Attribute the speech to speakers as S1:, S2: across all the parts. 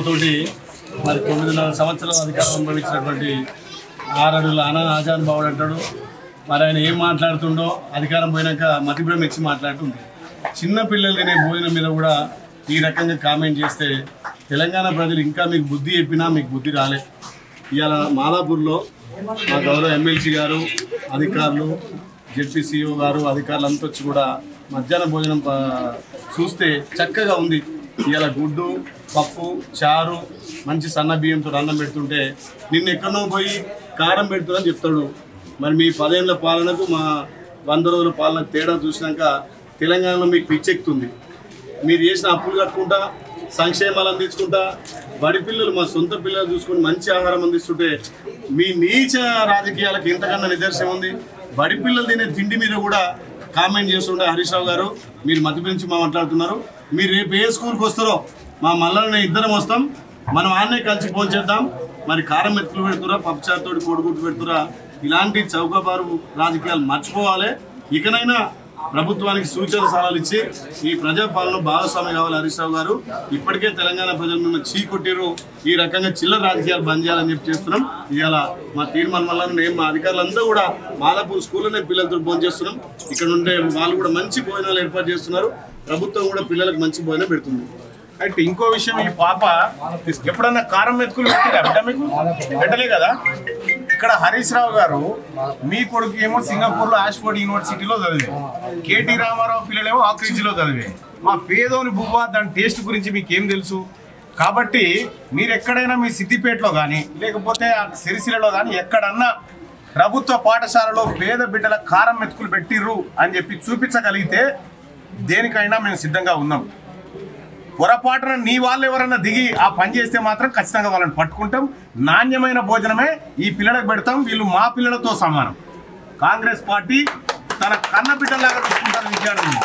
S1: తోటి మరి 9.5 సంవత్సరాల అధికారం అనుభవించినటువంటి ఆరడుల ఆజాన్ బావుడు అంటాడు. మరి ఆయన ఏం మాట్లాడుతుండో అధికారం పోయినాక మతిభ్రమ ఇచ్చి మాట్లాడుతుంటాడు. చిన్న పిల్లలు తినే భోజనం మీద కూడా ఈ రకంగా కామెంట్ చేస్తే తెలంగాణ ప్రజలు ఇంకా మీకు బుద్ధి చెప్పినా మీకు బుద్ధి రాలే. ఇవాళ మాదాపూర్లో మా గౌరవ ఎమ్మెల్సీ గారు, అధికారులు, జెడ్పీసీఓ గారు, అధికారులు అంతా వచ్చి కూడా మధ్యాహ్న భోజనం చూస్తే చక్కగా ఉంది. ఇవాళ గుడ్డు, పప్పు, చారు, మంచి సన్న బియ్యంతో అన్నం పెడుతుంటే నిన్న ఎక్కడో పోయి కారం పెడుతుందని చెప్తాడు. మరి మీ 10 ఏళ్ల పాలనకు మా 100 రోజుల పాలనకు తేడా చూసినాక తెలంగాణలో మీకు పిచ్చెక్కుతుంది. మీరు చేసిన అప్పులు కట్టుకుంటా, సంక్షేమాలు అందించుకుంటా, బడి పిల్లలు మా సొంత పిల్లలు చూసుకొని మంచి ఆహారం అందిస్తుంటే మీ నీచ రాజకీయాలకు ఇంతకన్నా నిదర్శనం ఉంది. బడి పిల్లలు తినే తిండి మీద కూడా కామెంట్ చేస్తుంటే హరీష్ రావు గారు మీరు మధ్య నుంచి మాట్లాడుతున్నారు. మీరు రేపు ఏ స్కూల్కి వస్తారో మా మల్లన్న ఇద్దరం వస్తాం, మనం ఆన్నే కలిసి ఫోన్ చేద్దాం. మరి కారం మెతుకులు పెడుతురా, పప్పుచారుతోటి కోడిగుడ్డు పెడుతురా, ఇలాంటి చౌకబారు రాజకీయాలు మర్చిపోవాలి. ఇకనైనా ప్రభుత్వానికి సూచన సలహాలు ఇచ్చి ఈ ప్రజాపాలన భాగస్వామి కావాలి హరీష్ రావు గారు. ఇప్పటికే తెలంగాణ ప్రజలు మిమ్మల్ని చీకొట్టిరు. ఈ రకంగా చిల్లర రాజకీయాలు బంద్ చేయాలని చెప్పి చేస్తున్నాం. ఇవాళ మా తీర్మానం వల్ల మేము మా అధికారులందరూ కూడా మాదాపూర్ స్కూల్లోనే పిల్లలతో భోజనం చేస్తున్నాం. ఇక్కడ ఉండే వాళ్ళు కూడా మంచి భోజనాలు ఏర్పాటు చేస్తున్నారు. ప్రభుత్వం కూడా పిల్లలకు మంచి భోజనం పెడుతుంది.
S2: అయితే ఇంకో విషయం, ఈ పాప ఎప్పుడన్నా కారం మెతుకులు పెట్టిరా బిడ్డ? మీకు పెట్టలే కదా. ఇక్కడ హరీష్ రావు గారు మీ కొడుకు ఏమో సింగపూర్లో ఆక్స్ఫర్డ్ యూనివర్సిటీలో చదివే, కేటీ రామారావు పిల్లలేమో ఆక్రిడ్జ్లో చదివే. మా పేదోని బువ్వ దాని టేస్ట్ గురించి మీకేం తెలుసు? కాబట్టి మీరు ఎక్కడైనా మీ సిద్దిపేటలో కానీ లేకపోతే సిరిసిల్లలో కానీ ఎక్కడన్నా ప్రభుత్వ పాఠశాలలో పేద బిడ్డల కారం మెతుకులు పెట్టిర్రు అని చెప్పి చూపించగలిగితే దేనికైనా మేము సిద్ధంగా ఉన్నాం. పొరపాటున నీ వాళ్ళు ఎవరన్నా దిగి ఆ పని చేస్తే మాత్రం ఖచ్చితంగా వాళ్ళని పట్టుకుంటాం. నాణ్యమైన భోజనమే ఈ పిల్లలకు పెడతాం. వీళ్ళు మా పిల్లలతో సమానం. కాంగ్రెస్ పార్టీ తన కన్న బిడ్డలాగా చూసుకుంటారు విద్యార్థులు.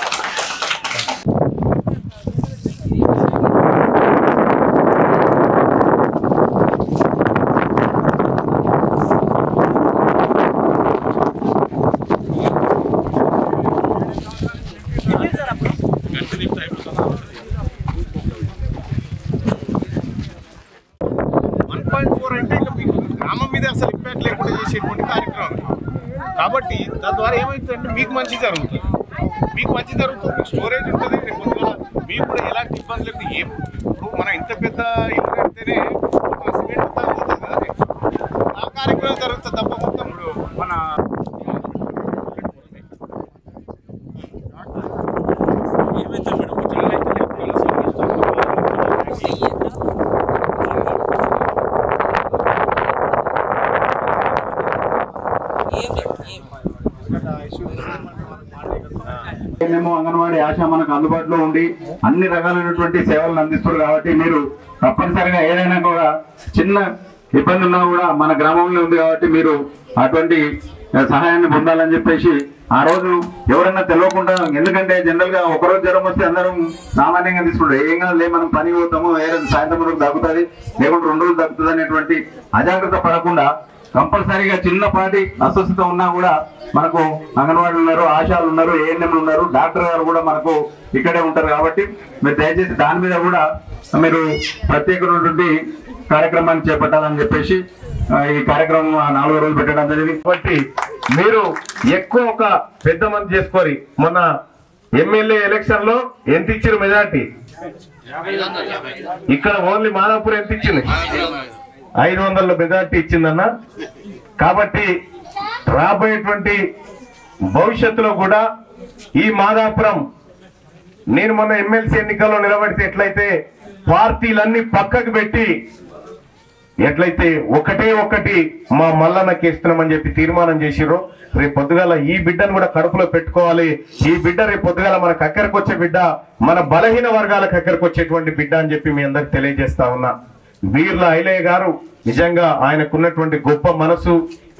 S2: గ్రామం మీద అసలు ఇంపాక్ట్ లేకుండా చేసేటువంటి కార్యక్రమం. కాబట్టి తద్వారా ఏమవుతుందంటే మీకు మంచి జరుగుతుంది, మీకు స్టోరేజ్ ఉంటుంది. రేపు మీకు కూడా ఎలాంటి ఇబ్బంది లేకుండా ఇప్పుడు మనం ఇంత పెద్ద ఇల్లు కడితేనే సిమెంట్ అంతా పోతుంది కదా, ఆ కార్యక్రమం జరుగుతుంది తప్ప మొత్తం మన
S3: మేము అంగన్వాడీ ఆశ మనకు అందుబాటులో ఉండి అన్ని రకాలైనటువంటి సేవలను అందిస్తారు. కాబట్టి మీరు తప్పనిసరిగా ఏదైనా కూడా చిన్న ఇబ్బంది ఉన్నా కూడా మన గ్రామంలో ఉంది కాబట్టి మీరు అటువంటి సహాయాన్ని పొందాలని చెప్పేసి ఆ రోజు ఎవరన్నా తెలియకుండా, ఎందుకంటే జనరల్ గా ఒకరోజు జ్వరం వస్తే అందరం సామాన్యంగా తీసుకుంటారు. ఏం కాదు మనం పని పోతాము, సాయంత్రం వరకు తగ్గుతుంది, లేకుంటే 2 రోజులు తగ్గుతుంది అనేటువంటి అజాగ్రత్త పడకుండా కంపల్సరీగా చిన్నపాటి అస్వస్థత ఉన్నా కూడా మనకు అంగన్వాడీలు ఉన్నారు, ఆశాలు ఉన్నారు, ఏఎన్ఎంలు ఉన్నారు, డాక్టర్ గారు కూడా మనకు ఇక్కడే ఉంటారు. కాబట్టి మీరు దయచేసి దాని మీద కూడా మీరు ప్రత్యేకమైనటువంటి కార్యక్రమాన్ని చేపట్టాలని చెప్పేసి ఈ కార్యక్రమం 4వ రోజు పెట్టడం జరిగింది. కాబట్టి మీరు ఎక్కువ ఒక పెద్ద మంది చేసుకోరి. మొన్న ఎమ్మెల్యే ఎలక్షన్ లో ఎంత ఇచ్చారు మెజార్టీ? ఇక్కడ ఓన్లీ మాదాపూర్ ఎంత ఇచ్చింది?
S2: 500 మెజార్టీ ఇచ్చిందన్న. కాబట్టి రాబోయేటువంటి భవిష్యత్తులో కూడా ఈ మాదాపురం నేను మొన్న ఎమ్మెల్సీ ఎన్నికల్లో నిలబడితే ఎట్లయితే పార్టీలన్నీ పక్కకు పెట్టి ఎట్లయితే ఒకటి మా మల్లన్నకి ఇస్తున్నామని చెప్పి తీర్మానం చేసిరో, రేపు పొద్దుగాల ఈ బిడ్డను కూడా కడుపులో పెట్టుకోవాలి. ఈ బిడ్డ రేపు పొద్దుగాల మనకు అక్కడికి వచ్చే బిడ్డ, మన బలహీన వర్గాలకు అక్కడికి వచ్చేటువంటి బిడ్డ అని చెప్పి మీ అందరికి తెలియజేస్తా ఉన్నా. వీర్ల ఐలయ్య గారు నిజంగా ఆయనకున్నటువంటి గొప్ప మనసు.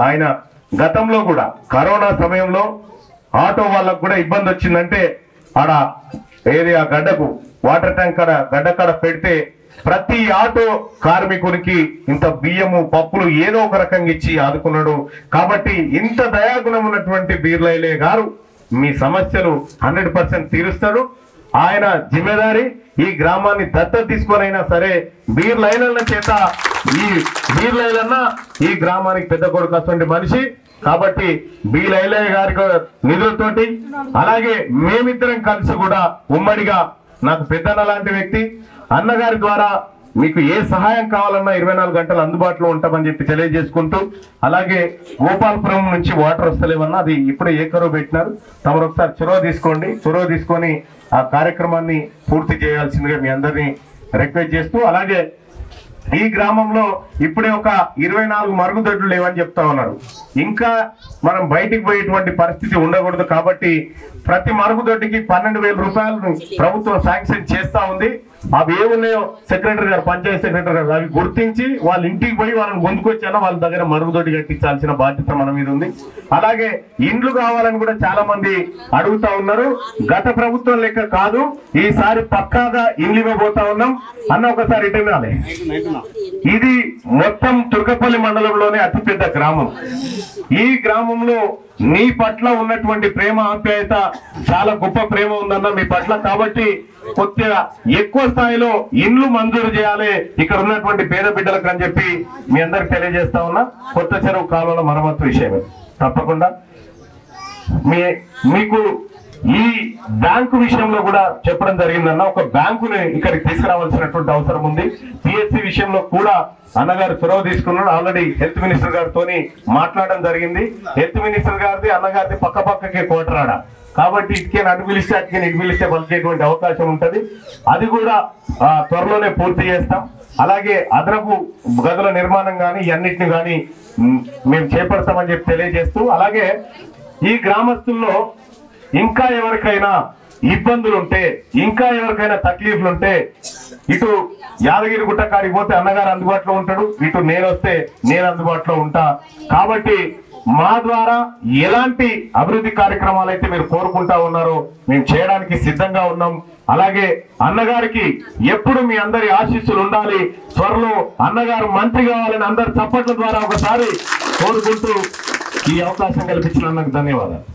S2: ఆయన గతంలో కూడా కరోనా సమయంలో ఆటో వాళ్ళకు కూడా ఇబ్బంది వచ్చిందంటే ఆడ ఏది ఆ గడ్డకు వాటర్ ట్యాంక్ కాడ గడ్డ కాడ పెడితే ప్రతి ఆటో కార్మికునికి ఇంత బియ్యము పప్పులు ఏదో ఒక రకంగా ఇచ్చి ఆదుకున్నాడు. కాబట్టి ఇంత దయాగుణం ఉన్నటువంటి వీర్ల ఐలయ్య గారు మీ సమస్యలు 100% తీరుస్తాడు. ఆయన జిమ్మేదారి ఈ గ్రామాన్ని దత్తత తీసుకొనైనా సరే వీర్ల ఐలయ్య చేత ఈ వీర్ల ఐలయ్య ఈ గ్రామానికి పెద్ద కొడుకు అటువంటి మనిషి. కాబట్టి వీర్ల ఐలయ్య గారి నిధులతోటి అలాగే మేమిద్దరం కలిసి కూడా ఉమ్మడిగా నాకు పెద్దన్న లాంటి వ్యక్తి అన్నగారి ద్వారా మీకు ఏ సహాయం కావాలన్నా 24 గంటలు అందుబాటులో ఉంటామని చెప్పి తెలియజేసుకుంటూ, అలాగే గోపాలపురం నుంచి వాటర్ వస్తలేమన్నా అది ఇప్పుడే ఏకరువు పెట్టినారు. తమరు ఒకసారి చొరవ తీసుకొని ఆ కార్యక్రమాన్ని పూర్తి చేయాల్సిందిగా మీ అందరినీ రిక్వెస్ట్ చేస్తూ, అలాగే ఈ గ్రామంలో ఇప్పుడే ఒక 24 మరుగుదొడ్లు లేవని చెప్తా ఉన్నారు. ఇంకా మనం బయటికి పోయేటువంటి పరిస్థితి ఉండకూడదు. కాబట్టి ప్రతి మరుగుదొడ్డికి 12,000 రూపాయలను ప్రభుత్వం శాంక్షన్ చేస్తా ఉంది. అవి ఏమున్నాయో సెక్రటరీ గారు, పంచాయతీ సెక్రటరీ గారు అవి గుర్తించి వాళ్ళ ఇంటికి పోయి వాళ్ళని ముందుకొచ్చానో వాళ్ళ దగ్గర మరుగుదొడ్డి కట్టించాల్సిన బాధ్యత మన మీద ఉంది. అలాగే ఇండ్లు కావాలని కూడా చాలా మంది అడుగుతా ఉన్నారు. గత ప్రభుత్వం లెక్క కాదు, ఈసారి పక్కాగా ఇండ్లు ఇవ్వబోతా ఉన్నాం అన్న. ఒకసారి ఇటు వినాలి. ఇది మొత్తం తుర్కపల్లి మండలంలోనే అతిపెద్ద గ్రామం. ఈ గ్రామంలో నీ పట్ల ఉన్నటువంటి ప్రేమ ఆప్యాయత చాలా గొప్ప ప్రేమ ఉందన్న మీ పట్ల. కాబట్టి కొద్దిగా ఎక్కువ స్థాయిలో ఇండ్లు మంజూరు చేయాలి ఇక్కడ ఉన్నటువంటి పేద బిడ్డలకు అని చెప్పి మీ అందరికి తెలియజేస్తా ఉన్నా. కొత్త చెరువు కాలువల మరమ్మతు విషయమే తప్పకుండా మీకు ఈ బ్యాంకు విషయంలో కూడా చెప్పడం జరిగిందన్న. ఒక బ్యాంకుని ఇక్కడికి తీసుకురావాల్సినటువంటి అవసరం ఉంది. పిహెచ్సి విషయంలో కూడా అన్నగారు చొరవ తీసుకున్నాడు. ఆల్రెడీ హెల్త్ మినిస్టర్ గారితో మాట్లాడడం జరిగింది. హెల్త్ మినిస్టర్ గారిది అన్నగారిది పక్కకే కోటరాడ. కాబట్టి ఇటుకే అటు పిలిస్తే ఇటు పిలిస్తే పలికేటువంటి అవకాశం ఉంటది. అది కూడా త్వరలోనే పూర్తి చేస్తాం. అలాగే అదనపు గదుల నిర్మాణం కానీ ఇవన్నిటిని కానీ మేము చేపడతామని చెప్పి తెలియజేస్తూ, అలాగే ఈ గ్రామస్తుల్లో ఇంకా ఎవరికైనా ఇబ్బందులుంటే, ఇంకా ఎవరికైనా తక్లీఫ్లుంటే ఇటు యాదగిరి గుట్ట కాడికి పోతే అన్నగారు అందుబాటులో ఉంటాడు, ఇటు నేను వస్తే నేను అందుబాటులో ఉంటా. కాబట్టి మా ద్వారా ఎలాంటి అభివృద్ధి కార్యక్రమాలు అయితే మీరు కోరుకుంటా ఉన్నారో మేము చేయడానికి సిద్ధంగా ఉన్నాం. అలాగే అన్నగారికి ఎప్పుడు మీ అందరి ఆశీస్సులు ఉండాలి. త్వరలో అన్నగారు మంత్రి కావాలని అందరి చప్పట్ల ద్వారా ఒకసారి కోరుకుంటూ ఈ అవకాశం కల్పించిన అన్నకు ధన్యవాదాలు.